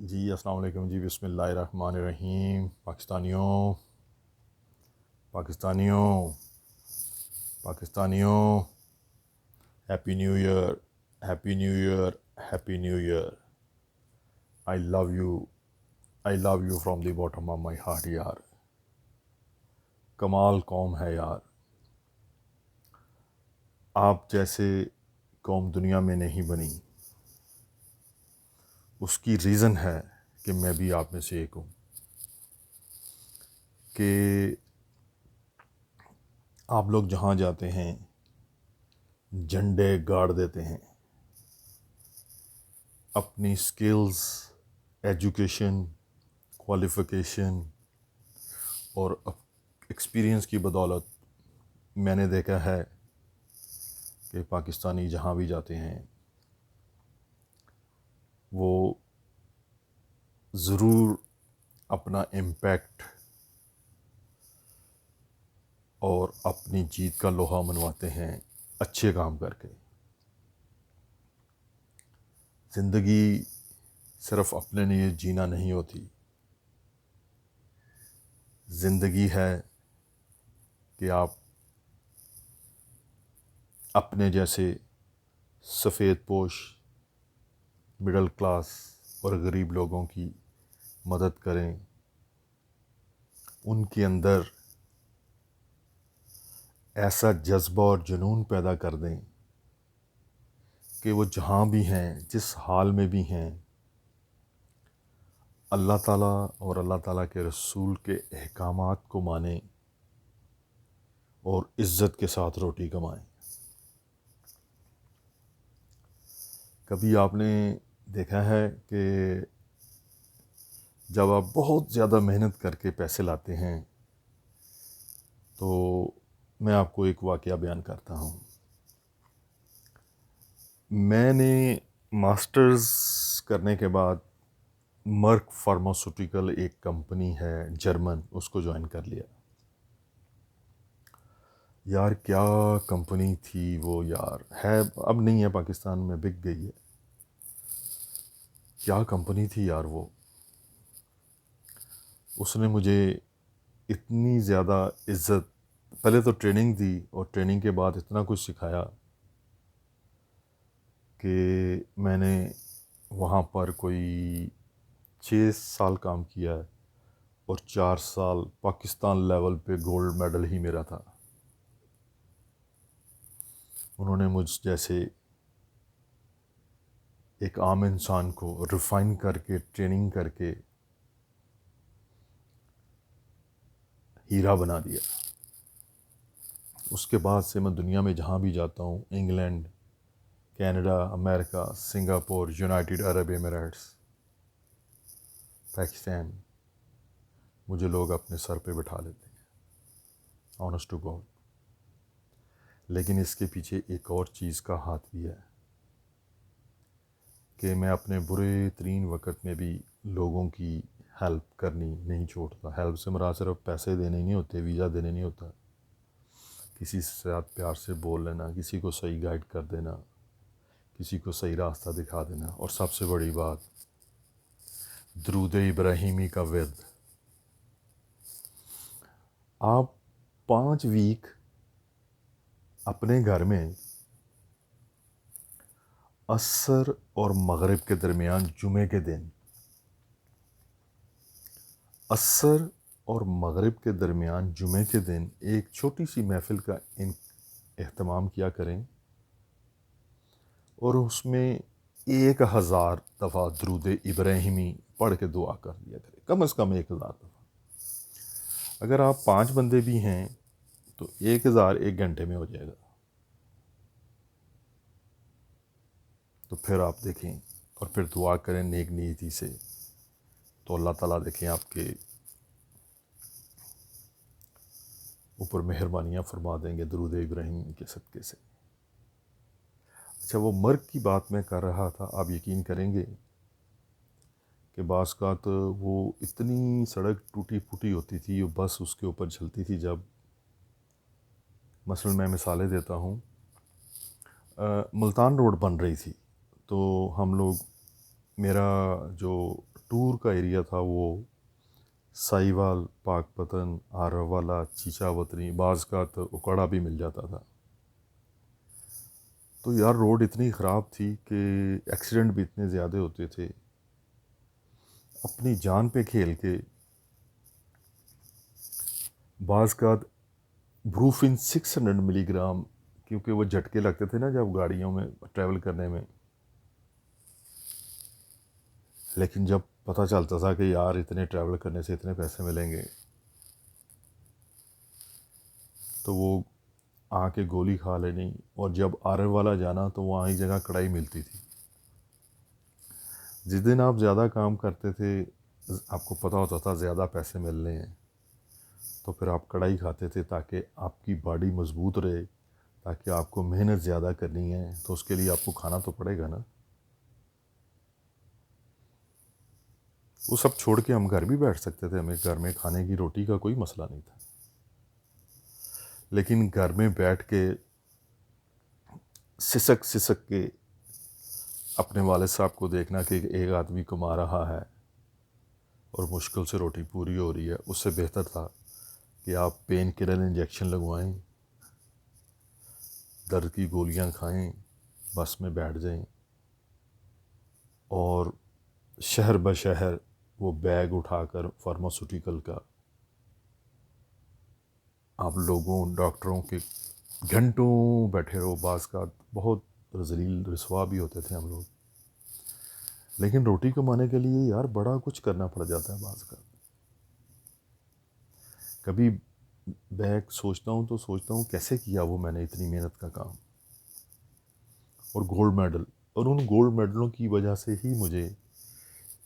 جی السلام علیکم جی، بسم اللہ الرحمن الرحیم۔ پاکستانیوں happy new year, happy new year, happy new year. I love you, I love you from the bottom of my heart یار۔ کمال قوم ہے یار، آپ جیسے قوم دنیا میں نہیں بنی۔ اس کی ریزن ہے کہ میں بھی آپ میں سے ایک ہوں، کہ آپ لوگ جہاں جاتے ہیں جھنڈے گاڑ دیتے ہیں، اپنی سکلز، ایجوکیشن، کوالیفیکیشن اور ایکسپیرینس کی بدولت میں نے دیکھا ہے کہ پاکستانی جہاں بھی جاتے ہیں وہ ضرور اپنا امپیکٹ اور اپنی جیت کا لوہا منواتے ہیں اچھے کام کر کے۔ زندگی صرف اپنے لیے جینا نہیں ہوتی، زندگی ہے کہ آپ اپنے جیسے سفید پوش، مڈل کلاس اور غریب لوگوں کی مدد کریں، ان کے اندر ایسا جذبہ اور جنون پیدا کر دیں کہ وہ جہاں بھی ہیں، جس حال میں بھی ہیں، اللہ تعالیٰ اور اللہ تعالیٰ کے رسول کے احکامات کو مانیں اور عزت کے ساتھ روٹی کمائیں۔ کبھی آپ نے دیکھا ہے کہ جب آپ بہت زیادہ محنت کر کے پیسے لاتے ہیں تو میں آپ کو ایک واقعہ بیان کرتا ہوں۔ میں نے ماسٹرز کرنے کے بعد مرک فارماسوٹیکل ایک کمپنی ہے جرمن، اس کو جوائن کر لیا۔ یار کیا کمپنی تھی وہ یار، ہے اب نہیں ہے پاکستان میں، بک گئی ہے۔ کیا کمپنی تھی یار وہ، اس نے مجھے اتنی زیادہ عزت، پہلے تو ٹریننگ دی اور ٹریننگ کے بعد اتنا کچھ سکھایا کہ میں نے وہاں پر کوئی 6 سال کام کیا ہے اور 4 سال پاکستان لیول پہ گولڈ میڈل ہی میرا تھا۔ انہوں نے مجھ جیسے ایک عام انسان کو ریفائن کر کے، ٹریننگ کر کے ہیرا بنا دیا۔ اس کے بعد سے میں دنیا میں جہاں بھی جاتا ہوں، انگلینڈ، کینیڈا، امریکہ، سنگاپور، یونائٹڈ عرب اماراتس، پاکستان، مجھے لوگ اپنے سر پہ بٹھا لیتے ہیں، آنسٹ ٹو گاڈ۔ لیکن اس کے پیچھے ایک اور چیز کا ہاتھ بھی ہے کہ میں اپنے برے ترین وقت میں بھی لوگوں کی ہیلپ کرنی نہیں چھوڑتا۔ ہیلپ سے مراد صرف پیسے دینے نہیں ہوتے، ویزا دینے نہیں ہوتا، کسی سے ساتھ پیار سے بول لینا، کسی کو صحیح گائیڈ کر دینا، کسی کو صحیح راستہ دکھا دینا، اور سب سے بڑی بات درود ابراہیمی کا ورد۔ آپ 5 ویک اپنے گھر میں عصر اور مغرب کے درمیان جمعے کے دن، عصر اور مغرب کے درمیان جمعے کے دن ایک چھوٹی سی محفل کا اہتمام کیا کریں اور اس میں 1000 دفعہ درود ابراہیمی پڑھ کے دعا کر دیا کریں، کم از کم 1000 دفعہ۔ اگر آپ 5 بندے بھی ہیں تو 1000 ایک گھنٹے میں ہو جائے گا۔ تو پھر آپ دیکھیں اور پھر دعا کریں نیک نیتی سے، تو اللہ تعالیٰ دیکھیں آپ کے اوپر مہربانیاں فرما دیں گے درود ابراہیم کے صدقے سے۔ اچھا، وہ مرگ کی بات میں کر رہا تھا، آپ یقین کریں گے کہ بعض کا تو وہ اتنی سڑک ٹوٹی پھوٹی ہوتی تھی، وہ بس اس کے اوپر چلتی تھی۔ جب مثلا میں مثالیں دیتا ہوں، ملتان روڈ بن رہی تھی تو ہم لوگ، میرا جو ٹور کا ایریا تھا وہ سائیوال، پاک پتن، آرہ والا، چیچا وطنی، بعض کا تو اکڑا بھی مل جاتا تھا. تو یار روڈ اتنی خراب تھی کہ ایکسیڈنٹ بھی اتنے زیادہ ہوتے تھے. اپنی جان پہ کھیل کے بعض کا بروفن 600 ملی گرام، کیونکہ وہ جھٹکے لگتے تھے نا جب گاڑیوں میں ٹریول کرنے میں. لیکن جب پتہ چلتا تھا کہ یار اتنے ٹریول کرنے سے اتنے پیسے ملیں گے، تو وہ آ کے گولی کھا لینی. اور جب آرر والا جانا تو وہاں ہی جگہ کڑائی ملتی تھی. جس دن آپ زیادہ کام کرتے تھے، آپ کو پتہ ہوتا تھا زیادہ پیسے ملنے ہیں، تو پھر آپ کڑائی کھاتے تھے تاکہ آپ کی باڈی مضبوط رہے، تاکہ آپ کو محنت زیادہ کرنی ہے تو اس کے لیے آپ کو کھانا تو پڑے گا نا. وہ سب چھوڑ کے ہم گھر بھی بیٹھ سکتے تھے، ہمیں گھر میں کھانے کی روٹی کا کوئی مسئلہ نہیں تھا. لیکن گھر میں بیٹھ کے سسک سسک کے اپنے والد صاحب کو دیکھنا کہ ایک آدمی کما رہا ہے اور مشکل سے روٹی پوری ہو رہی ہے، اس سے بہتر تھا کہ آپ پین کلر انجیکشن لگوائیں، درد کی گولیاں کھائیں، بس میں بیٹھ جائیں اور شہر بشہر وہ بیگ اٹھا کر فارماسوٹیکل کا آپ لوگوں ڈاکٹروں کے گھنٹوں بیٹھے رہو. بعض کا بہت ذلیل رسوا بھی ہوتے تھے ہم لوگ. لیکن روٹی کمانے کے لیے یار بڑا کچھ کرنا پڑ جاتا ہے. بعض کا کبھی بیگ سوچتا ہوں کیسے کیا وہ میں نے اتنی محنت کا کام، اور گولڈ میڈل. اور ان گولڈ میڈلوں کی وجہ سے ہی مجھے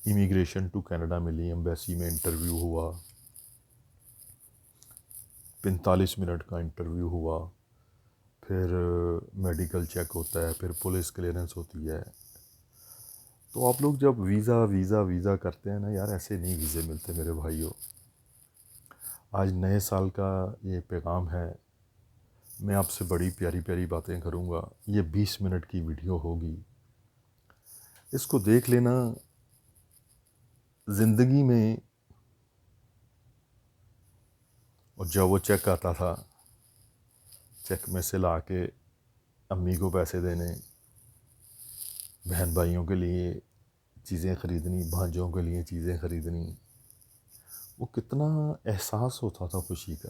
امیگریشن ٹو کینیڈا ملی. ایمبیسی میں انٹرویو ہوا، 45 منٹ کا انٹرویو ہوا، پھر میڈیکل چیک ہوتا ہے، پھر پولیس کلیئرنس ہوتی ہے. تو آپ لوگ جب ویزا کرتے ہیں نا یار، ایسے نہیں ویزے ملتے میرے بھائیوں. آج نئے سال کا یہ پیغام ہے. میں آپ سے بڑی پیاری پیاری باتیں کروں گا. یہ 20 منٹ کی ویڈیو ہوگی، اس کو دیکھ لینا. زندگی میں اور جب وہ چیک آتا تھا، چیک میں سے لا کے امی کو پیسے دینے، بہن بھائیوں کے لیے چیزیں خریدنی، بھانجوں کے لیے چیزیں خریدنی، وہ کتنا احساس ہوتا تھا خوشی کا،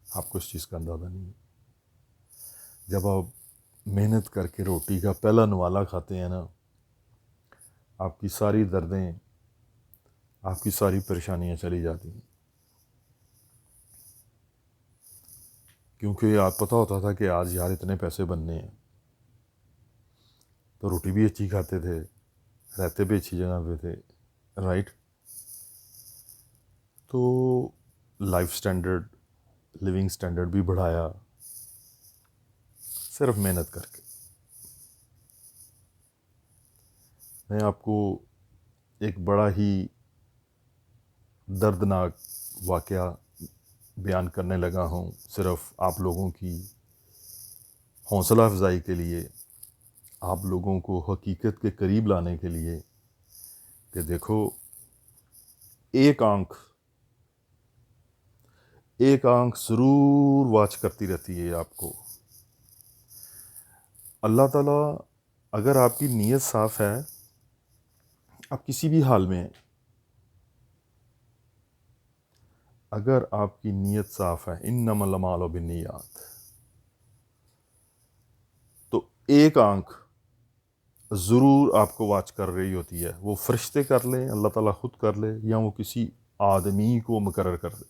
آپ کو اس چیز کا اندازہ نہیں ہے. جب آپ محنت کر کے روٹی کا پہلا نوالا کھاتے ہیں نا، آپ کی ساری دردیں، آپ کی ساری پریشانیاں چلی جاتی ہیں. کیونکہ آپ پتہ ہوتا تھا کہ آج یار اتنے پیسے بننے ہیں، تو روٹی بھی اچھی کھاتے تھے، رہتے بھی اچھی جگہ پہ تھے، رائٹ. تو لائف سٹینڈرڈ، لیونگ سٹینڈرڈ بھی بڑھایا صرف محنت کر کے. میں آپ کو ایک بڑا ہی دردناک واقعہ بیان کرنے لگا ہوں، صرف آپ لوگوں کی حوصلہ افزائی کے لیے، آپ لوگوں کو حقیقت کے قریب لانے کے لیے، کہ دیکھو ایک آنکھ ضرور واچ کرتی رہتی ہے آپ کو. اللہ تعالیٰ اگر آپ کی نیت صاف ہے، آپ کسی بھی حال میں ہیں، اگر آپ کی نیت صاف ہے، انما الاعمال بالنیات، تو ایک آنکھ ضرور آپ کو واچ کر رہی ہوتی ہے. وہ فرشتے کر لیں، اللہ تعالیٰ خود کر لے، یا وہ کسی آدمی کو مقرر کر دے.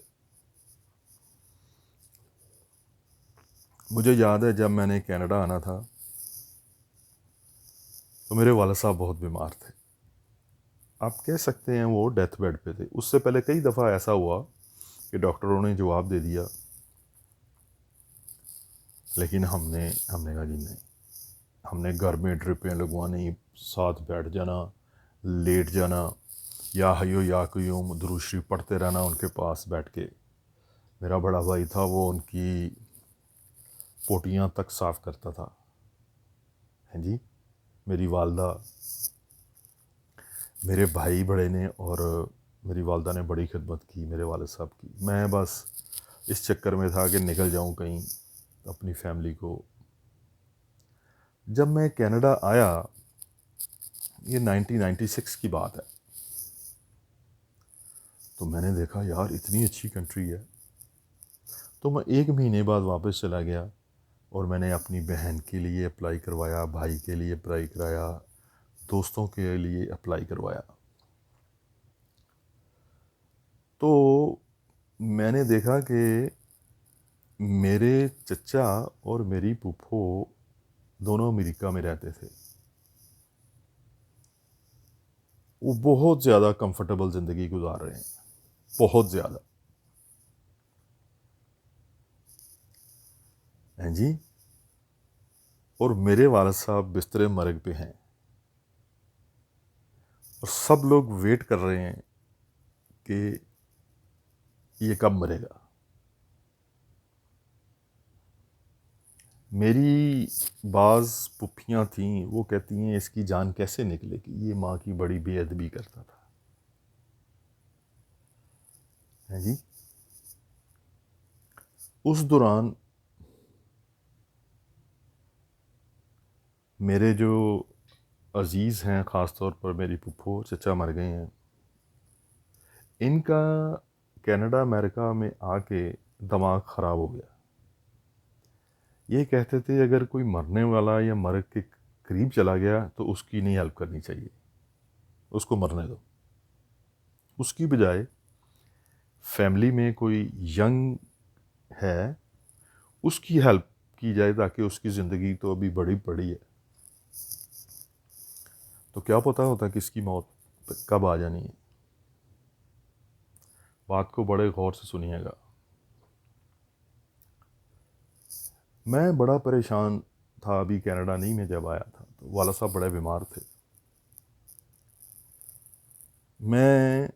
مجھے یاد ہے جب میں نے کینیڈا آنا تھا تو میرے والد صاحب بہت بیمار تھے. آپ کہہ سکتے ہیں وہ ڈیتھ بیڈ پہ تھے. اس سے پہلے کئی دفعہ ایسا ہوا کہ ڈاکٹروں نے جواب دے دیا، لیکن ہم نے کہا جی نہیں. ہم نے گھر میں ڈرپیں لگوانی، ساتھ بیٹھ جانا، لیٹ جانا، یا حیو یا قیوم درود شریف پڑھتے رہنا ان کے پاس بیٹھ کے. میرا بڑا بھائی تھا، وہ ان کی پوٹیاں تک صاف کرتا تھا. ہیں جی. میری والدہ میرے بھائی بڑے نے اور میری والدہ نے بڑی خدمت کی میرے والد صاحب کی. میں بس اس چکر میں تھا کہ نکل جاؤں کہیں اپنی فیملی کو. جب میں کینیڈا آیا، یہ 1996 کی بات ہے، تو میں نے دیکھا یار اتنی اچھی کنٹری ہے. تو میں 1 مہینے بعد واپس چلا گیا اور میں نے اپنی بہن کے لیے اپلائی کروایا، بھائی کے لیے اپلائی کرایا، دوستوں کے لیے اپلائی کروایا. تو میں نے دیکھا کہ میرے چچا اور میری پھوپھو دونوں امریکہ میں رہتے تھے. وہ بہت زیادہ کمفرٹیبل زندگی گزار رہے ہیں، بہت زیادہ. ہیں جی. اور میرے والد صاحب بستر مرگ پہ ہیں اور سب لوگ ویٹ کر رہے ہیں کہ یہ کب مرے گا. میری بعض پھپھیاں تھیں، وہ کہتی ہیں اس کی جان کیسے نکلے گی، یہ ماں کی بڑی بے ادبی کرتا تھا. ہیں جی. اس دوران میرے جو عزیز ہیں، خاص طور پر میری پھپھو چچا مر گئے ہیں، ان کا کینیڈا امریکہ میں آ کے دماغ خراب ہو گیا. یہ کہتے تھے اگر کوئی مرنے والا یا مرگ کے قریب چلا گیا تو اس کی نہیں ہیلپ کرنی چاہیے، اس کو مرنے دو. اس کی بجائے فیملی میں کوئی ینگ ہے اس کی ہیلپ کی جائے تاکہ اس کی زندگی تو ابھی بڑی پڑی ہے. تو کیا پتہ ہوتا کہ اس کی موت کب آ جانی ہے. بات کو بڑے غور سے سنیے گا. میں بڑا پریشان تھا ابھی کینیڈا نہیں میں جب آیا تھا، تو والد صاحب بڑے بیمار تھے. میں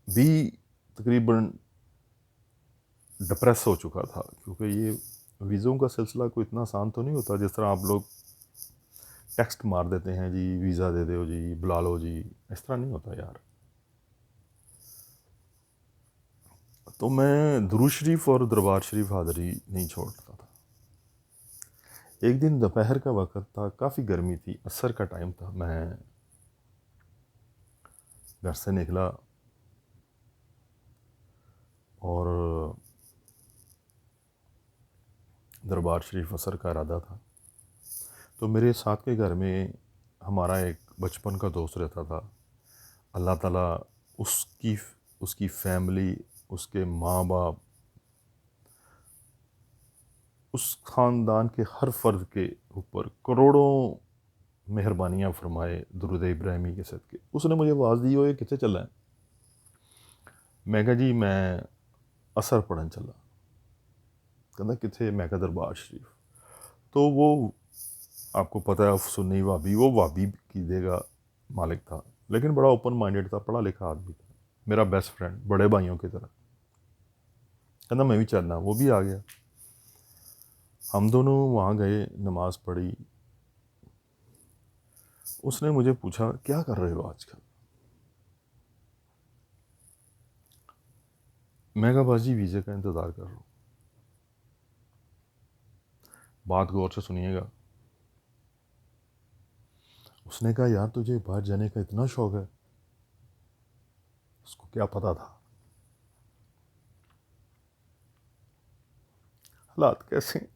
بھی تقریباً ڈپریس ہو چکا تھا، کیونکہ یہ ویزوں کا سلسلہ کوئی اتنا آسان تو نہیں ہوتا جس طرح آپ لوگ ٹیکسٹ مار دیتے ہیں جی ویزا دے دو جی بلا لو جی. اس طرح نہیں ہوتا یار. تو میں درود شریف اور دربار شریف حاضری نہیں چھوڑتا تھا. ایک دن دوپہر کا وقت تھا، کافی گرمی تھی، عصر کا ٹائم تھا. میں گھر سے نکلا اور دربار شریف عصر کا ارادہ تھا. تو میرے ساتھ کے گھر میں ہمارا ایک بچپن کا دوست رہتا تھا. اللہ تعالیٰ اس کی فیملی، اس کے ماں باپ، اس خاندان کے ہر فرد کے اوپر کروڑوں مہربانیاں فرمائے درود ابراہیمی کے صدقے. اس نے مجھے آواز دی، یہ کتنے چلا ہے؟ میں کہا جی میں عصر پڑھن چلا. کہنا کتنے؟ میں کہا دربار شریف. تو وہ آپ کو پتہ ہے سنی وابی، وہ وابی کی دے گا مالک تھا، لیکن بڑا اوپن مائنڈیڈ تھا، پڑھا لکھا آدمی تھا، میرا بیسٹ فرینڈ، بڑے بھائیوں کی طرح. کہنا میں بھی چلنا. وہ بھی آ گیا. ہم دونوں وہاں گئے، نماز پڑھی. اس نے مجھے پوچھا کیا کر رہے ہو آج کل؟ میں کہا بس جی ویزے کا انتظار کر رہا ہوں. بات غور سے سنیے گا. اس نے کہا یار تجھے باہر جانے کا اتنا شوق ہے؟ اس کو کیا پتا تھا حالات کیسے ہیں.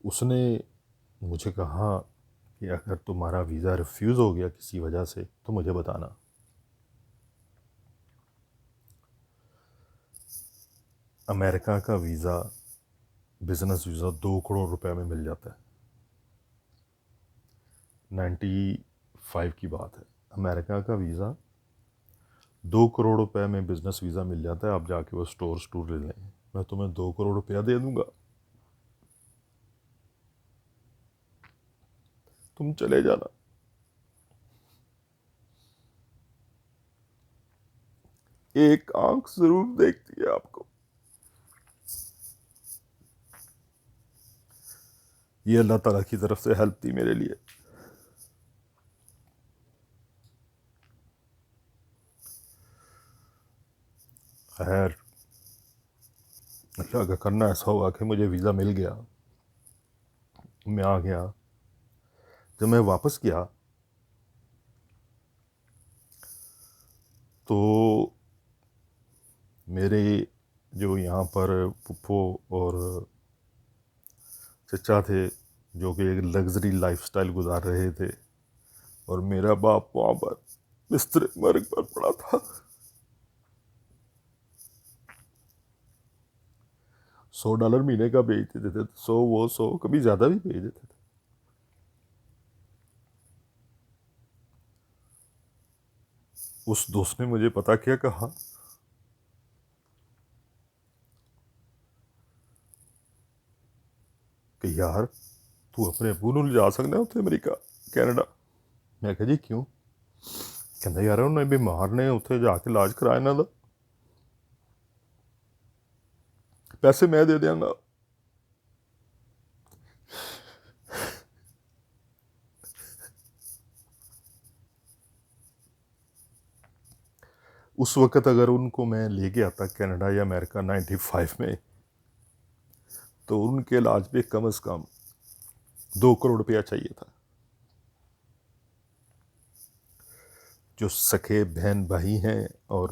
اس نے مجھے کہا کہ اگر تمہارا ویزا ریفیوز ہو گیا کسی وجہ سے تو مجھے بتانا. امریکہ کا ویزا، بزنس ویزا 2 کروڑ روپے میں مل جاتا ہے. 95 کی بات ہے. امریکہ کا ویزا 2 کروڑ روپے میں بزنس ویزا مل جاتا ہے. آپ جا کے وہ سٹور لے لیں. میں تمہیں 2 کروڑ روپیہ دے دوں گا، تم چلے جانا. ایک آنکھ ضرور دیکھتی ہے آپ کو. یہ اللہ تعالیٰ کی طرف سے ہیلپ تھی میرے لیے. خیر اللہ کا کرنا ایسا ہوا کہ مجھے ویزا مل گیا, میں آ گیا. جب میں واپس گیا تو میرے جو یہاں پر پھپھو اور چچا تھے جو کہ ایک لگژری لائف سٹائل گزار رہے تھے, اور میرا باپ وہاں پر بستر مرگ پر پڑا تھا. $100 مہینے کا بھیج دیتے تھے, 100 کبھی زیادہ بھی بھیج دیتے تھے. اس دوست نے مجھے پتا کیا کہا کہ یار تو اپنے ابو نوں لجا سکنا اتنے امریکہ کینیڈا. میں کہا جی کیوں؟ کہندا یار انہیں بیمار نے اتنے جا کے علاج کرایا انہاں دا, پیسے میں دے دیاں گا. اس وقت اگر ان کو میں لے کے آتا کینیڈا یا امریکہ 95 میں, تو ان کے علاج پہ کم از کم 2 کروڑ روپیہ چاہیے تھا. جو سکے بہن بھائی ہیں اور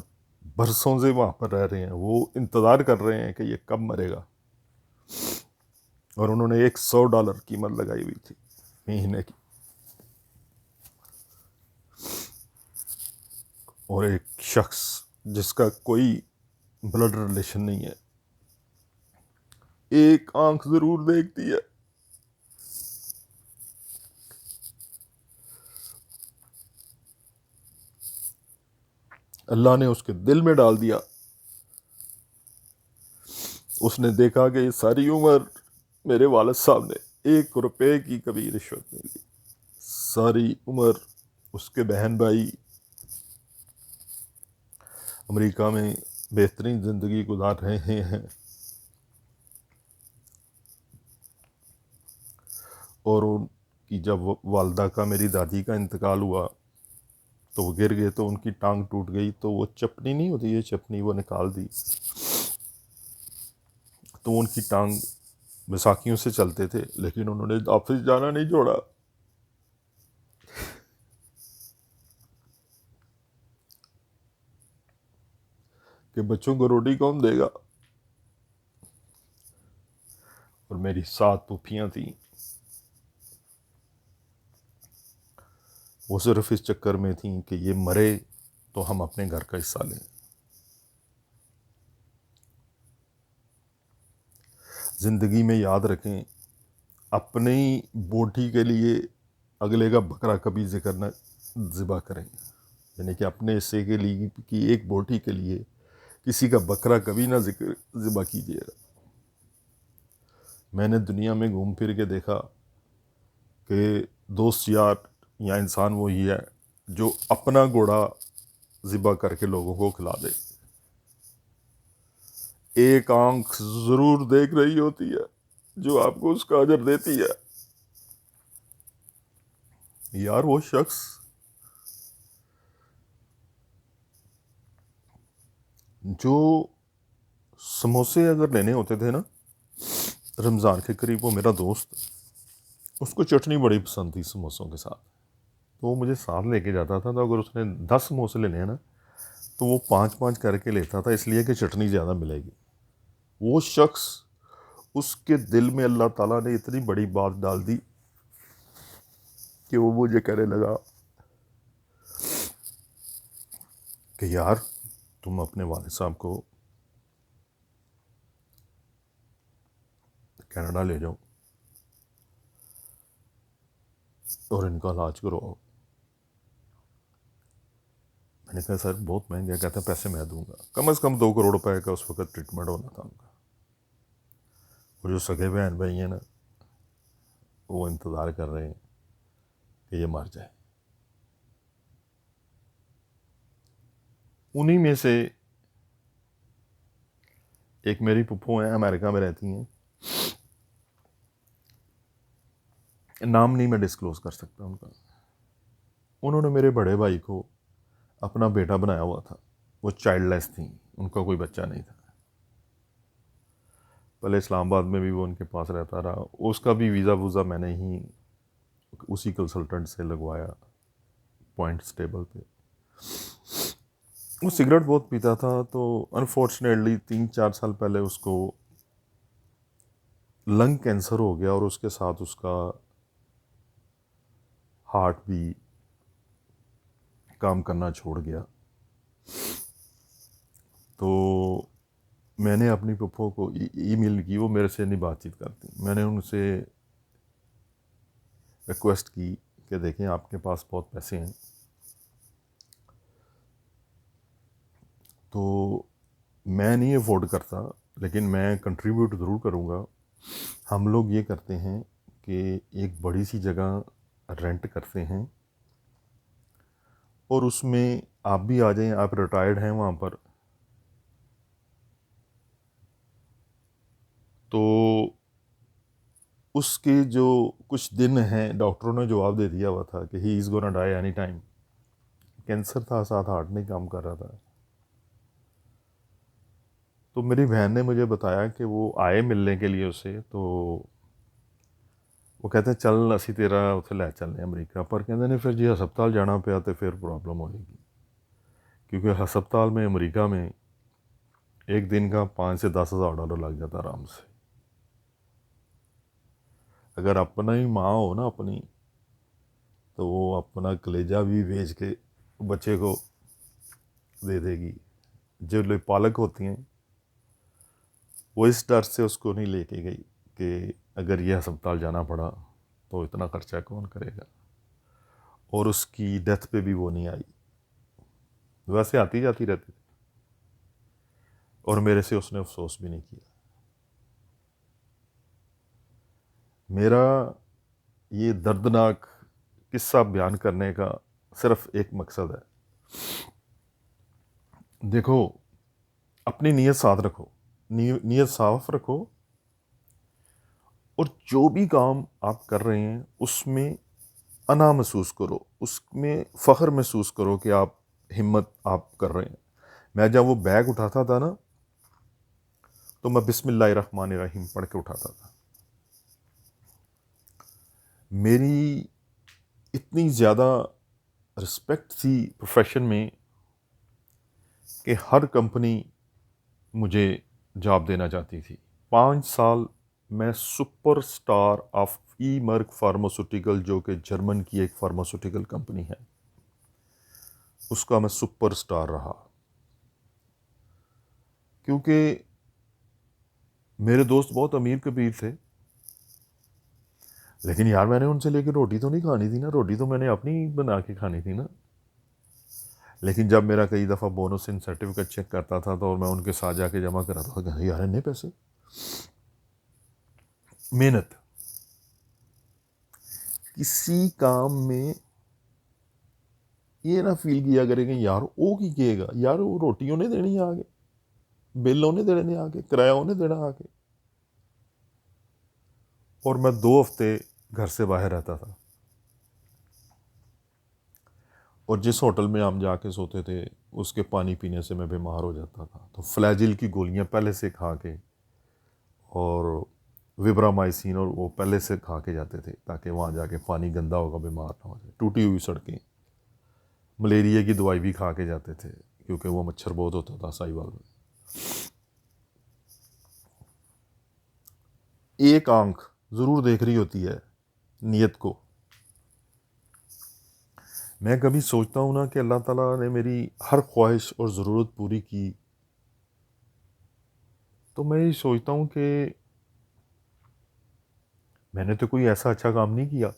برسوں سے وہاں پر رہ رہے ہیں, وہ انتظار کر رہے ہیں کہ یہ کب مرے گا. اور انہوں نے $100 قیمت لگائی ہوئی تھی مہینے کی. اور ایک شخص جس کا کوئی بلڈ ریلیشن نہیں ہے, ایک آنکھ ضرور دیکھتی ہے. اللہ نے اس کے دل میں ڈال دیا. اس نے دیکھا کہ یہ ساری عمر میرے والد صاحب نے 1 روپے کی کبھی رشوت نہیں لی. ساری عمر اس کے بہن بھائی امریکہ میں بہترین زندگی گزار رہے ہیں, اور ان کی جب والدہ کا, میری دادی کا انتقال ہوا تو وہ گر گئے تو ان کی ٹانگ ٹوٹ گئی, تو وہ چپنی نہیں ہوتی یہ چپنی, وہ نکال دی. تو ان کی ٹانگ بیساکھیوں سے چلتے تھے, لیکن انہوں نے آفس جانا نہیں چھوڑا. کہ بچوں کو روٹی کون دے گا. اور میری 7 پھوپھیاں تھیں, وہ صرف اس چکر میں تھیں کہ یہ مرے تو ہم اپنے گھر کا حصہ لیں. زندگی میں یاد رکھیں, اپنی بوٹی کے لیے اگلے کا بکرا کبھی ذکر نہ ذبح کریں. یعنی کہ اپنے حصے کے لیے کی ایک بوٹی کے لیے کسی کا بکرا کبھی نہ ذبح کیجیے گا. میں نے دنیا میں گھوم پھر کے دیکھا کہ دوست یار یا انسان وہی ہے جو اپنا گھوڑا ذبح کر کے لوگوں کو کھلا دے. ایک آنکھ ضرور دیکھ رہی ہوتی ہے جو آپ کو اس کا اجر دیتی ہے. یار وہ شخص جو سموسے اگر لینے ہوتے تھے نا رمضان کے قریب, وہ میرا دوست, اس کو چٹنی بڑی پسند تھی سموسوں کے ساتھ, تو وہ مجھے ساتھ لے کے جاتا تھا. تو اگر اس نے 10 سموسے لینے ہیں نا تو وہ 5 کر کے لیتا تھا, اس لیے کہ چٹنی زیادہ ملے گی. وہ شخص, اس کے دل میں اللہ تعالیٰ نے اتنی بڑی بات ڈال دی کہ وہ مجھے کہنے لگا کہ یار تم اپنے والد صاحب کو کینیڈا لے جاؤ اور ان کا علاج کرو. میں نے کہا سر بہت مہنگا. کہتا ہے پیسے میں دوں گا. کم از کم 2 کروڑ روپے کا اس وقت ٹریٹمنٹ ہونا تھا ان کا. اور جو سگے بہن بھائی ہیں نا, وہ انتظار کر رہے ہیں کہ یہ مر جائے. انہی میں سے ایک میری پھپھو ہیں, امریکہ میں رہتی ہیں. نام نہیں میں ڈسکلوز کر سکتا ان کا. انہوں نے میرے بڑے بھائی کو اپنا بیٹا بنایا ہوا تھا. وہ چائلڈ لیس تھیں, ان کا کوئی بچہ نہیں تھا. پہلے اسلام آباد میں بھی وہ ان کے پاس رہتا رہا. اس کا بھی ویزا میں نے ہی اسی کنسلٹنٹ سے لگوایا پوائنٹ اسٹیبل پہ. وہ سگریٹ بہت پیتا تھا, تو انفارچونیٹلی 3-4 سال پہلے اس کو لنگ کینسر ہو گیا, اور اس کے ساتھ اس کا ہارٹ بھی کام کرنا چھوڑ گیا. تو میں نے اپنی پپھو کو ای میل کی, وہ میرے سے نہیں بات چیت کرتی. میں نے ان سے ریکویسٹ کی کہ دیکھیں آپ کے پاس بہت پیسے ہیں, تو میں نہیں افورڈ کرتا, لیکن میں کنٹریبیوٹ ضرور کروں گا. ہم لوگ یہ کرتے ہیں کہ ایک بڑی سی جگہ رینٹ کرتے ہیں, اور اس میں آپ بھی آ جائیں. آپ ریٹائرڈ ہیں وہاں پر, تو اس کے جو کچھ دن ہیں, ڈاکٹروں نے جواب دے دیا ہوا تھا کہ ہی از گونا ڈائی اینی ٹائم. کینسر تھا, ساتھ ہارٹ نہیں کام کر رہا تھا. تو میری بہن نے مجھے بتایا کہ وہ آئے ملنے کے لیے اسے, تو وہ کہتے ہیں چل اسی تیرا اتنے لے چلنے امریکہ. پر کہتے ہیں پھر جی ہسپتال جانا پیا تو پھر پرابلم ہوئے گی, کیونکہ ہسپتال میں امریکہ میں ایک دن کا $5,000 سے $10,000 لگ جاتا آرام سے. اگر اپنا ہی ماں ہو نا اپنی, تو وہ اپنا کلیجہ بھی بیچ کے بچے کو دے دے گی. جو لوگ پالک ہوتی ہیں وہ اس ڈر سے اس کو نہیں لے کے گئی کہ اگر یہ ہسپتال جانا پڑا تو اتنا خرچہ کون کرے گا. اور اس کی ڈیتھ پہ بھی وہ نہیں آئی, ویسے آتی جاتی رہتی تھی, اور میرے سے اس نے افسوس بھی نہیں کیا. میرا یہ دردناک قصہ بیان کرنے کا صرف ایک مقصد ہے. دیکھو, اپنی نیت صاف رکھو, نیت صاف رکھو, اور جو بھی کام آپ کر رہے ہیں اس میں انا محسوس کرو, اس میں فخر محسوس کرو کہ آپ ہمت آپ کر رہے ہیں. میں جب وہ بیگ اٹھاتا تھا نا, تو میں بسم اللہ الرحمن الرحیم پڑھ کے اٹھاتا تھا. میری اتنی زیادہ رسپیکٹ تھی پروفیشن میں کہ ہر کمپنی مجھے جاب دینا چاہتی تھی. 5 سال میں super star of E Merck pharmaceutical, جو کہ جرمن کی ایک فارماسوٹیکل کمپنی ہے, اس کا میں سپر سٹار رہا. کیونکہ میرے دوست بہت امیر کبیر تھے, لیکن یار میں نے ان سے لے کے روٹی تو نہیں کھانی تھی نا, روٹی تو میں نے اپنی بنا کے کھانی تھی نا. لیکن جب میرا کئی دفعہ بونس ان سرٹیفکیٹ چیک کرتا تھا تو اور میں ان کے ساتھ جا کے جمع کراتا تھا کہ یار نہیں پیسے. محنت کسی کام میں یہ نہ فیل کیا کرے کہ یار وہ کی کہے گا, یار وہ روٹیوں نے دینی آگے, بلوں نے دینے آگے, کرایہ نے دینا آگے. اور میں 2 ہفتے گھر سے باہر رہتا تھا, اور جس ہوٹل میں ہم جا کے سوتے تھے اس کے پانی پینے سے میں بیمار ہو جاتا تھا. تو فلیجل کی گولیاں پہلے سے کھا کے, اور وبرامائسین اور وہ پہلے سے کھا کے جاتے تھے تاکہ وہاں جا کے پانی گندا ہوگا بیمار نہ ہو جائے. ٹوٹی ہوئی سڑکیں, ملیریا کی دوائی بھی کھا کے جاتے تھے کیونکہ وہ مچھر بہت ہوتا تھا ساہیوال میں. ایک آنکھ ضرور دیکھ رہی ہوتی ہے نیت کو. میں کبھی سوچتا ہوں نا کہ اللہ تعالیٰ نے میری ہر خواہش اور ضرورت پوری کی, تو میں یہ سوچتا ہوں کہ میں نے تو کوئی ایسا اچھا کام نہیں کیا,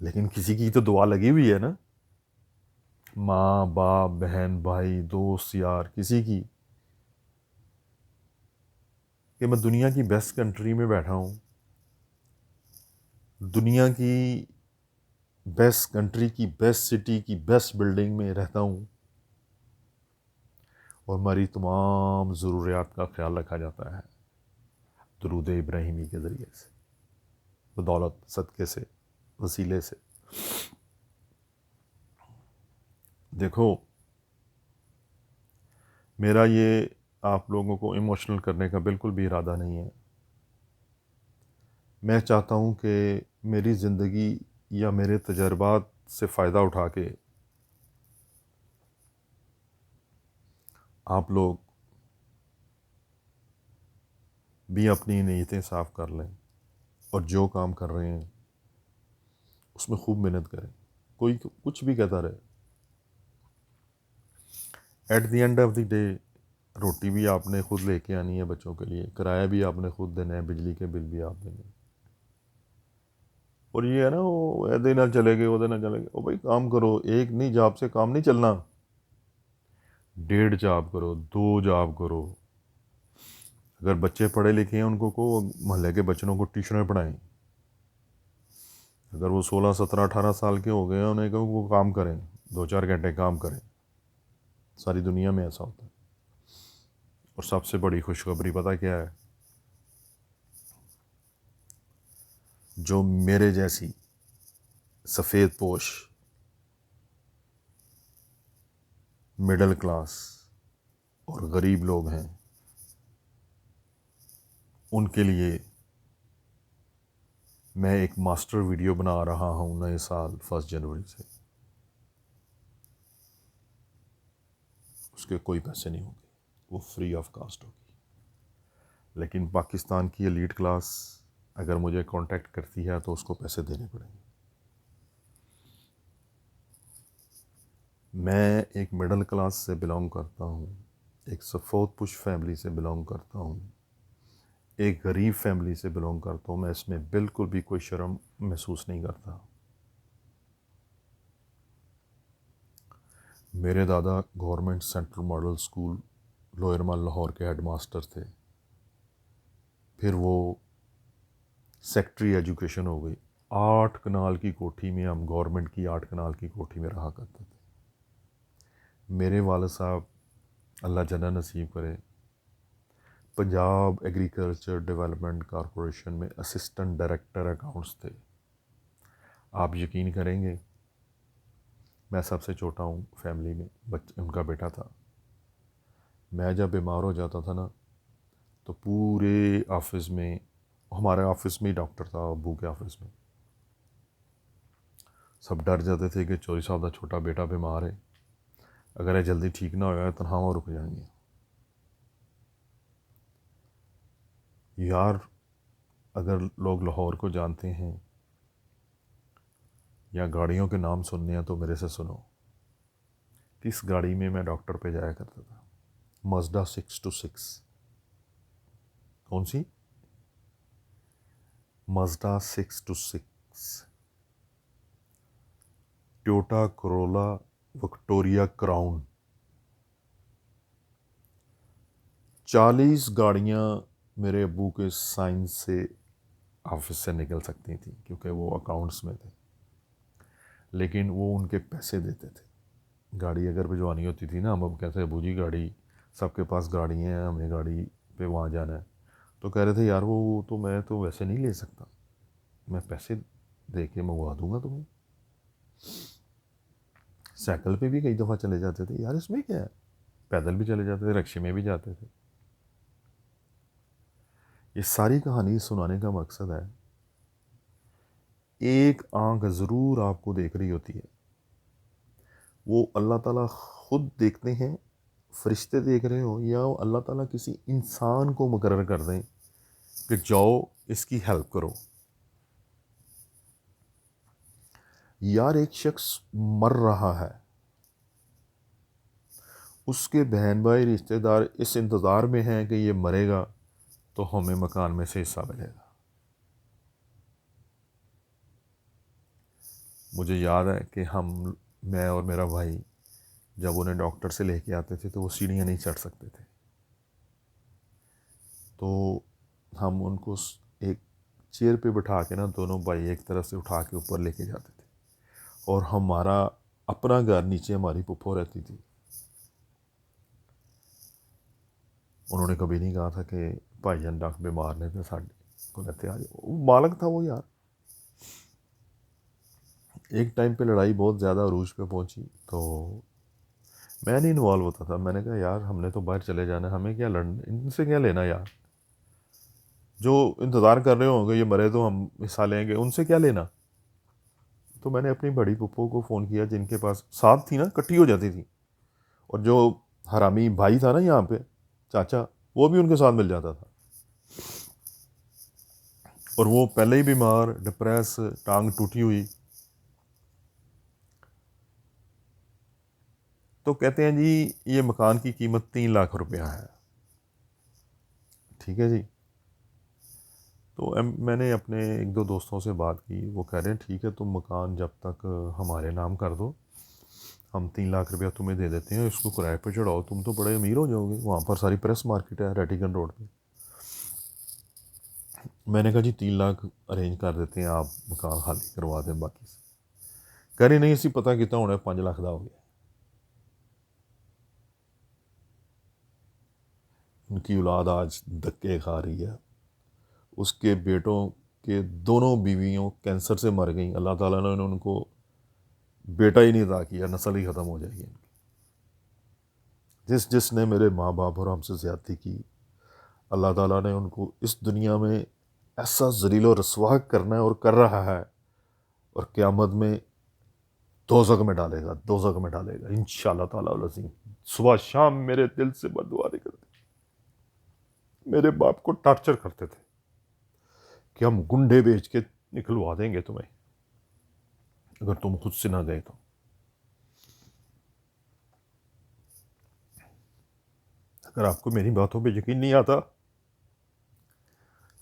لیکن کسی کی تو دعا لگی ہوئی ہے نا, ماں باپ بہن بھائی دوست یار, کسی کی, کہ میں دنیا کی بیسٹ کنٹری میں بیٹھا ہوں, دنیا کی بیسٹ کنٹری کی بیسٹ سٹی کی بیسٹ بلڈنگ میں رہتا ہوں, اور ہماری تمام ضروریات کا خیال رکھا جاتا ہے. درود ابراہیمی کے ذریعے سے، بدولت صدقے سے، وسیلے سے۔ دیکھو میرا یہ آپ لوگوں کو ایموشنل کرنے کا بالکل بھی ارادہ نہیں ہے۔ میں چاہتا ہوں کہ میری زندگی یا میرے تجربات سے فائدہ اٹھا کے آپ لوگ بھی اپنی نیتیں صاف کر لیں، اور جو کام کر رہے ہیں اس میں خوب محنت کریں۔ کوئی کچھ بھی کہتا رہے، at the end of the day روٹی بھی آپ نے خود لے کے آنی ہے، بچوں کے لیے کرایہ بھی آپ نے خود دینا ہے، بجلی کے بل بھی آپ دیں گے۔ اور یہ ہے نا وہ اے دن نہ چلے گئے وہ دن نہ چلے گئے، او بھائی کام کرو، ایک نہیں جاب سے کام نہیں چلنا، 1.5 جاب کرو، 2 جاب کرو۔ اگر بچے پڑھے لکھے ہیں ان کو محلے کے بچوں کو ٹیوشنیں پڑھائیں۔ اگر وہ 16 17 18 سال کے ہو گئے ہیں انہیں کہو وہ کام کریں، 2 4 گھنٹے کام کریں۔ ساری دنیا میں ایسا ہوتا ہے۔ اور سب سے بڑی خوشخبری پتہ کیا ہے؟ جو میرے جیسی سفید پوش مڈل کلاس اور غریب لوگ ہیں ان کے لیے میں ایک ماسٹر ویڈیو بنا رہا ہوں نئے سال 1 جنوری سے۔ اس کے کوئی پیسے نہیں ہوں گے، وہ فری آف کاسٹ ہوگی، لیکن پاکستان کی ایلیٹ کلاس اگر مجھے کانٹیکٹ کرتی ہے تو اس کو پیسے دینے پڑیں گے۔ میں ایک مڈل کلاس سے بلانگ کرتا ہوں، ایک سفید پوش فیملی سے بلانگ کرتا ہوں، ایک غریب فیملی سے بلانگ کرتا ہوں۔ میں اس میں بالکل بھی کوئی شرم محسوس نہیں کرتا۔ میرے دادا government central model school Lower Mall Lahore کے ہیڈ ماسٹر تھے، پھر وہ سیکٹری ایجوکیشن ہو گئی۔ 8 کنال کی کوٹھی میں، ہم گورنمنٹ کی 8 کنال کی کوٹھی میں رہا کرتے تھے۔ میرے والد صاحب اللہ جنت نصیب کرے پنجاب ایگریکلچر ڈیولپمنٹ کارپوریشن میں اسسٹنٹ ڈائریکٹر اکاؤنٹس تھے۔ آپ یقین کریں گے میں سب سے چھوٹا ہوں فیملی میں، ان کا بیٹا تھا۔ میں جب بیمار ہو جاتا تھا نا تو پورے آفس میں، ہمارے آفس میں ہی ڈاکٹر تھا، ابو کے آفس میں، سب ڈر جاتے تھے کہ 24 سال کا چھوٹا بیٹا بیمار ہے، اگر یہ جلدی ٹھیک نہ ہوگا تنخواہیں رک جائیں گے۔ یار اگر لوگ لاہور کو جانتے ہیں یا گاڑیوں کے نام سننے ہیں تو میرے سے سنو۔ اس گاڑی میں ڈاکٹر پہ جایا کرتا تھا، مازدا 626۔ کون سی؟ Mazda 626، Toyota کرولا Victoria crown. 40 گاڑیاں میرے ابو کے سائن سے آفس سے نکل سکتی تھیں کیونکہ وہ اکاؤنٹس میں تھے، لیکن وہ ان کے پیسے دیتے تھے۔ گاڑی اگر بھجوانی ہوتی تھی نا، ہم اب کہتے ہیں ابو جی گاڑی، سب کے پاس گاڑی ہیں، ہمیں گاڑی پہ وہاں جانا ہے، تو کہہ رہے تھے یار وہ تو میں تو ویسے نہیں لے سکتا، میں پیسے دے کے منگوا دوں گا تمہیں۔ سائیکل پہ بھی کئی دفعہ چلے جاتے تھے، یار اس میں کیا ہے، پیدل بھی چلے جاتے تھے، رکشے میں بھی جاتے تھے۔ یہ ساری کہانی سنانے کا مقصد ہے، ایک آنکھ ضرور آپ کو دیکھ رہی ہوتی ہے، وہ اللہ تعالیٰ خود دیکھتے ہیں، فرشتے دیکھ رہے ہو، یا اللہ تعالیٰ کسی انسان کو مقرر کر دیں کہ جاؤ اس کی ہیلپ کرو۔ یار ایک شخص مر رہا ہے، اس کے بہن بھائی رشتہ دار اس انتظار میں ہیں کہ یہ مرے گا تو ہمیں مکان میں سے حصہ ملے گا۔ مجھے یاد ہے کہ میں اور میرا بھائی جب انہیں ڈاکٹر سے لے کے آتے تھے تو وہ سیڑھیاں نہیں چڑھ سکتے تھے، تو ہم ان کو ایک چیئر پہ بٹھا کے نا، دونوں بھائی ایک طرف سے اٹھا کے اوپر لے کے جاتے تھے، اور ہمارا اپنا گھر نیچے ہماری پھپھو رہتی تھی۔ انہوں نے کبھی نہیں کہا تھا کہ بھائی جان ڈاک بیمار نے تو ساڈے کو کہتے آ جاؤ، وہ مالک تھا وہ یار. ایک ٹائم پہ لڑائی بہت زیادہ عروج پہ پہنچی تو میں نہیں انوالو ہوتا تھا. میں نے کہا یار ہم نے تو باہر چلے جانا ہے، ہمیں کیا لڑنا، ان سے کیا لینا یار. جو انتظار کر رہے ہوں گے یہ مرے تو ہم حصہ لیں گے، ان سے کیا لینا. تو میں نے اپنی بڑی پھپھو کو فون کیا جن کے پاس ساتھ تھی نا، کٹھی ہو جاتی تھی. اور جو حرامی بھائی تھا نا یہاں پہ چاچا، وہ بھی ان کے ساتھ مل جاتا تھا. اور وہ پہلے ہی بیمار، ڈپریس، ٹانگ ٹوٹی ہوئی. تو کہتے ہیں جی یہ مکان کی قیمت 3 لاکھ روپیہ ہے. ٹھیک ہے جی. تو میں نے اپنے ایک دو دوستوں سے بات کی، وہ کہہ رہے ہیں ٹھیک ہے تم مکان جب تک ہمارے نام کر دو ہم 3 لاکھ روپیہ تمہیں دے دیتے ہیں، اس کو کرائے پہ چڑھاؤ، تم تو بڑے امیر ہو جاؤ گے. وہاں پر ساری پریس مارکیٹ ہے ریٹیگن روڈ پہ. میں نے کہا جی 3 لاکھ ارینج کر دیتے ہیں، آپ مکان خالی کروا دیں باقی سے. کہہ رہی نہیں اسی پتہ کتنا ہونا ہے، 5 لاکھ دا ہو گیا. ان کی اولاد آج دھکے کھا رہی ہے. اس کے بیٹوں کے دونوں بیویوں کینسر سے مر گئیں. اللہ تعالیٰ نے ان کو بیٹا ہی نہیں عطا کیا، نسل ہی ختم ہو جائے گی. جس نے میرے ماں باپ اور ہم سے زیادتی کی، اللہ تعالیٰ نے ان کو اس دنیا میں ایسا ذلیل و رسوا کرنا ہے اور کر رہا ہے، اور قیامت میں دوزخ میں ڈالے گا، دوزخ میں ڈالے گا انشاءاللہ تعالیٰ العظیم. صبح شام میرے دل سے بددعا نکلتی. میرے باپ کو ٹارچر کرتے تھے کہ ہم گنڈے بیچ کے نکلوا دیں گے تمہیں اگر تم خود سے نہ گئے تو. اگر آپ کو میری باتوں پہ یقین نہیں آتا،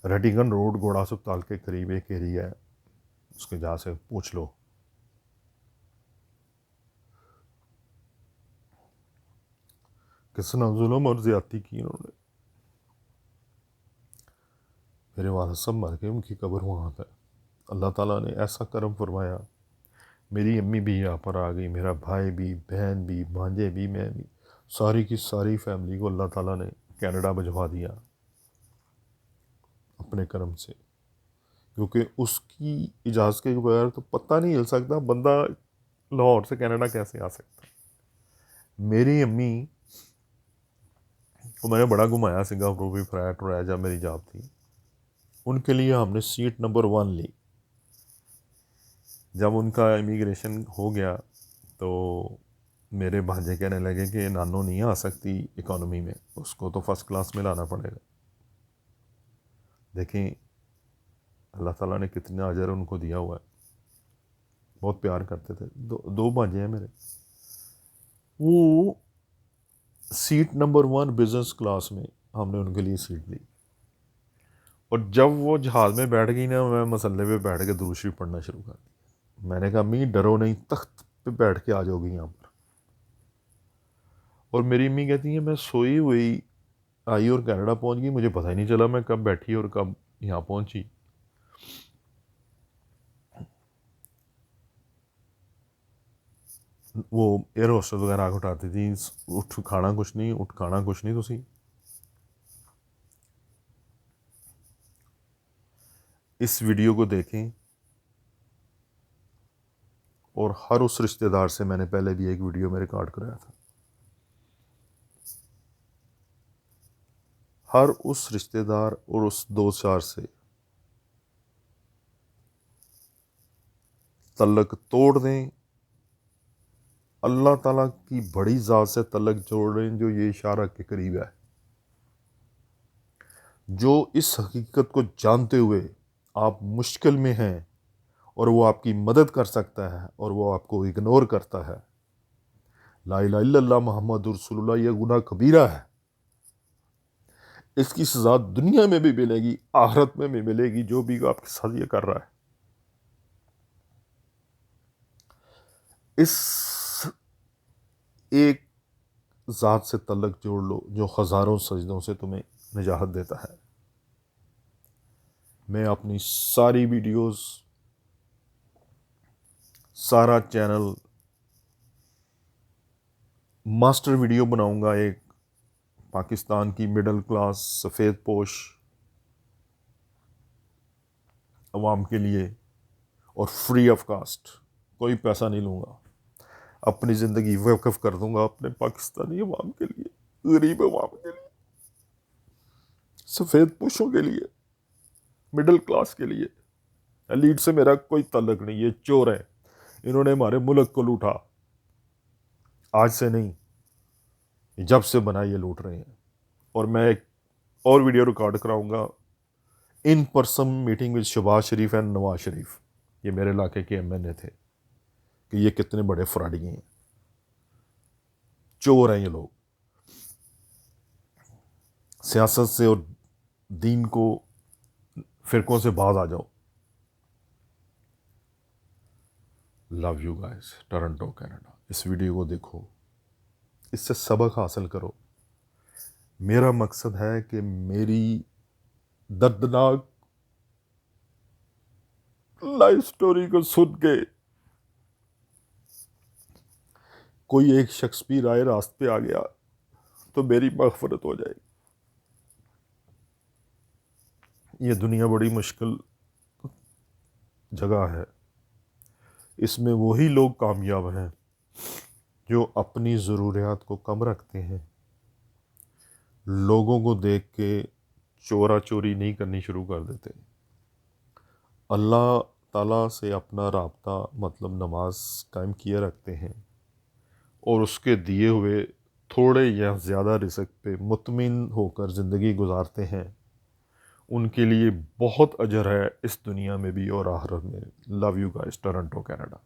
ریڈنگن روڈ گھوڑا اسپتال کے قریب ایک ایریا ہے، اس کے جہاں سے پوچھ لو. کس نے ظلم اور زیادتی کی انہوں نے. میرے والد صاحب مر گئے، ان کی قبر وہاں پہ. اللہ تعالیٰ نے ایسا کرم فرمایا، میری امی بھی یہاں پر آ گئی، میرا بھائی بھی، بہن بھی، بھانجے بھی، میں بھی، ساری کی ساری فیملی کو اللہ تعالیٰ نے کینیڈا بھجوا دیا اپنے کرم سے. کیونکہ اس کی اجازت کے بغیر تو پتہ نہیں ہل سکتا بندہ لاہور سے کینیڈا کیسے آ سکتا. میری امی کو میں نے بڑا گھمایا، سنگاپور بھی فلیٹ رہا جب میری جاب تھی. ان کے لیے ہم نے سیٹ نمبر 1 لی. جب ان کا امیگریشن ہو گیا تو میرے بھانجے کہنے لگے کہ نانو نہیں آ سکتی اکانومی میں، اس کو تو فرسٹ کلاس میں لانا پڑے گا. دیکھیں اللہ تعالیٰ نے کتنا اجر ان کو دیا ہوا ہے. بہت پیار کرتے تھے. دو بھانجے ہیں میرے. وہ سیٹ نمبر 1 بزنس کلاس میں ہم نے ان کے لیے سیٹ لی. اور جب وہ جہاز میں بیٹھ گئی نا، میں مسلے پہ بیٹھ کے درود شریف پڑھنا شروع کر دیا. میں نے کہا امی ڈرو نہیں، تخت پہ بیٹھ کے آ جاؤ گی یہاں پر. اور میری امی کہتی ہیں میں سوئی ہوئی آئی اور کینیڈا پہنچ گئی، مجھے پتہ ہی نہیں چلا میں کب بیٹھی اور کب یہاں پہنچی. وہ ایئر ہوسٹل وغیرہ آگ اٹھاتی تھی، اٹھ کھانا کچھ نہیں تسی. اس ویڈیو کو دیکھیں، اور ہر اس رشتہ دار سے میں نے پہلے بھی ایک ویڈیو میں ریکارڈ کرایا تھا، ہر اس رشتہ دار اور اس 2-4 سے تعلق توڑ دیں. اللہ تعالیٰ کی بڑی ذات سے تعلق جوڑ رہے ہیں جو یہ اشارہ کے قریب ہے، جو اس حقیقت کو جانتے ہوئے آپ مشکل میں ہیں اور وہ آپ کی مدد کر سکتا ہے اور وہ آپ کو اگنور کرتا ہے. لا الہ الا اللہ محمد رسول اللہ یہ گناہ کبیرہ ہے. اس کی سزا دنیا میں بھی ملے گی، آخرت میں بھی ملے گی جو بھی آپ کے ساتھ یہ کر رہا ہے. اس ایک ذات سے تعلق جوڑ لو جو ہزاروں سجدوں سے تمہیں نجات دیتا ہے. میں اپنی ساری ویڈیوز، سارا چینل ماسٹر ویڈیو بناؤں گا، ایک پاکستان کی مڈل کلاس سفید پوش عوام کے لیے اور فری آف کاسٹ، کوئی پیسہ نہیں لوں گا، اپنی زندگی وقف کر دوں گا اپنے پاکستانی عوام کے لیے، غریب عوام کے لیے، سفید پوشوں کے لیے، مڈل کلاس کے لیے۔ ایلیٹ سے میرا کوئی تعلق نہیں، یہ چور ہیں، انہوں نے ہمارے ملک کو لوٹا، آج سے نہیں، جب سے بنا یہ لوٹ رہے ہیں۔ اور میں ایک اور ویڈیو ریکارڈ کراؤں گا، in person meeting with Shahbaz Sharif and Nawaz Sharif, یہ میرے علاقے کے MNA تھے، کہ یہ کتنے بڑے فراڈی ہیں، چور ہیں یہ لوگ۔ سیاست سے اور دین کو فرقوں سے باز آ جاؤ۔ Love you guys, Toronto Canada. اس ویڈیو کو دیکھو، اس سے سبق حاصل کرو۔ میرا مقصد ہے کہ میری دردناک لائف سٹوری کو سن کے کوئی ایک شخص بھی رائے راست پہ آ گیا تو میری مغفرت ہو جائے گی۔ یہ دنیا بڑی مشکل جگہ ہے، اس میں وہی لوگ کامیاب ہیں جو اپنی ضروریات کو کم رکھتے ہیں، لوگوں کو دیکھ کے چورا چوری نہیں کرنی شروع کر دیتے، اللہ تعالیٰ سے اپنا رابطہ مطلب نماز قائم کیے رکھتے ہیں، اور اس کے دیے ہوئے تھوڑے یا زیادہ رزق پہ مطمئن ہو کر زندگی گزارتے ہیں، ان کے لیے بہت اجر ہے اس دنیا میں بھی اور آخرت میں۔ Love you guys, Toronto Canada.